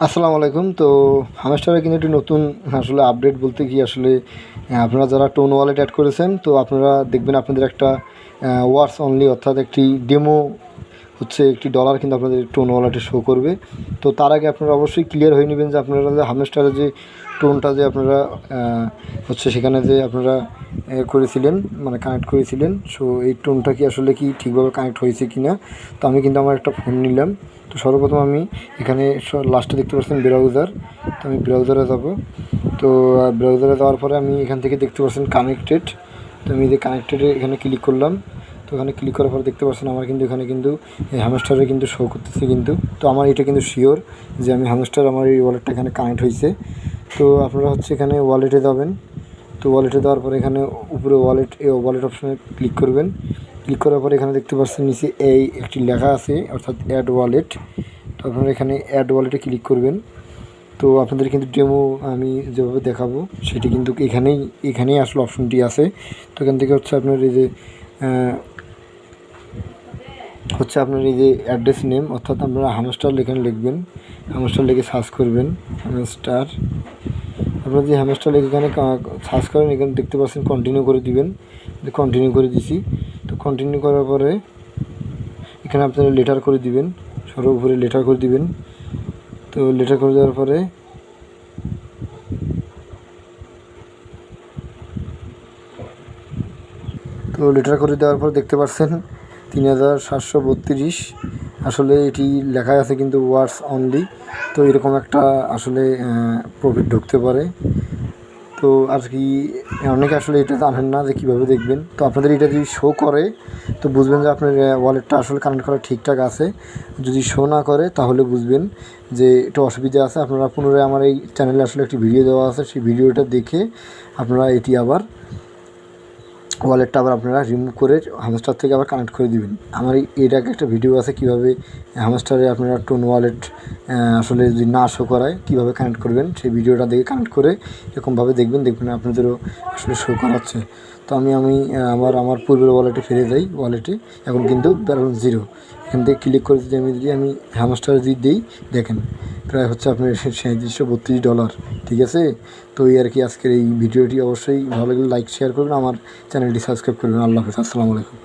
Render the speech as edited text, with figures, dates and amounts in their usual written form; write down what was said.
আসসালামু আলাইকুম। তো হামেস্টারে কিন্তু একটি নতুন আসলে আপডেট বলতে কি আসলে আপনারা যারা টোন ওয়ালেট অ্যাড করেছেন তো আপনারা দেখবেন আপনাদের একটা ওয়ার্ডস অনলি অর্থাৎ একটি ডেমো হচ্ছে একটি ডলার কিন্তু আপনাদের টোন ওয়ালেটে শো করবে। তো তার আগে আপনারা অবশ্যই ক্লিয়ার হয়ে নেবেন যে আপনারা যে হামেস্টারে যে টোনটা যে আপনারা হচ্ছে সেখানে যে আপনারা করেছিলেন মানে কানেক্ট করেছিলেন, সো এই টোনটা কি আসলে কি ঠিকভাবে কানেক্ট হয়েছে কি না। তো আমি কিন্তু আমার একটা ফোন নিলাম। তো সর্বপ্রথম আমি এখানে লাস্টে দেখতে পাচ্ছেন ব্রাউজার, তো আমি ব্রাউজারে যাব। তো ব্রাউজারে যাওয়ার পরে আমি এখান থেকে দেখতে পাচ্ছেন কানেক্টেড, তো আমি যে কানেক্টেডে এখানে ক্লিক করলাম। তো এখানে ক্লিক করার পর দেখতে পাচ্ছেন আমার কিন্তু এখানে কিন্তু এই হামেস্টারে কিন্তু শো করতেছে কিন্তু। তো আমার এটা কিন্তু শিওর যে আমি হামেস্টার আমার এই ওয়ালেটটা এখানে কানেক্ট হয়েছে। তো আপনারা হচ্ছে এখানে ওয়ালেটে যাবেন। তো ওয়ালেটে দেওয়ার পরে এখানে উপরে ওয়ালেট অপশানে ক্লিক করবেন। ক্লিক করার পরে এখানে দেখতে পাচ্ছেন নিচে এই একটি লেখা আছে অর্থাৎ অ্যাড ওয়ালেট। তো আপনারা এখানে অ্যাড ওয়ালেটে ক্লিক করবেন। তো আপনাদের কিন্তু ডেমো আমি যেভাবে দেখাবো সেটি কিন্তু এখানেই আসলে অপশনটি আছে। তো এখান থেকে হচ্ছে আপনার এই যে আপনার এই যে অ্যাড্রেস নেম অর্থাৎ আপনারা হামেস্টার এখানে লিখবেন, হামেস্টার লিখে সার্চ করবেন হামেস্টার। আপনারা যে হামেস্টার লিখে এখানে সার্চ করেন এখানে দেখতে পাচ্ছেন কন্টিনিউ করে দিবেন। কন্টিনিউ করে দিছি। তো কন্টিনিউ করার পরে এখানে আপনারা লেটার করে দিবেন, উপরে লেটার করে দিবেন। তো লেটার করে দেওয়ার পরে দেখতে পাচ্ছেন 3732 আসলে এটি লেখা আছে কিন্তু ওয়ার্ডস অনলি। তো এরকম একটা আসলে প্রফিট ঢুকতে পারে। তো আর কি অনেকে আসলে এটা জানেন না যে কীভাবে দেখবেন। তো আপনাদের এটা যদি শো করে তো বুঝবেন যে আপনার ওয়ালেটটা আসলে কানেক্ট করা ঠিকঠাক আছে। যদি শো না করে তাহলে বুঝবেন যে একটু অসুবিধা আছে। আপনারা পুনরায় আমার এই চ্যানেলে আসলে একটি ভিডিও দেওয়া আছে, সেই ভিডিওটা দেখে আপনারা এটি আবার ওয়ালেটটা আবার আপনারা রিমুভ করে হামেস্টার থেকে আবার কানেক্ট করে দিবেন। আমার এর আগে একটা ভিডিও আছে কীভাবে হামেস্টারে আপনারা টোন ওয়ালেট আসলে যদি না শো করায় কীভাবে কানেক্ট করবেন, সেই ভিডিওটা দেখে কানেক্ট করে এরকমভাবে দেখবেন আপনাদেরও আসলে শো করাচ্ছে। তো আমি আমার পূর্বের ওয়ালেটে ফিরে যাই। ওয়ালেটে এখন কিন্তু ব্যালেন্স 0। এখান থেকে ক্লিক করে যদি আমি হামেস্টার যদি দিই দেখেন প্রায় হচ্ছে আপনার $3732। ঠিক আছে। তো এই আর কি আজকের এই ভিডিওটি অবশ্যই ভালো লাগলে লাইক শেয়ার করবেন, আমার চ্যানেলটি সাবস্ক্রাইব করবেন। আল্লাহ হাফেজ, আসসালামু আলাইকুম।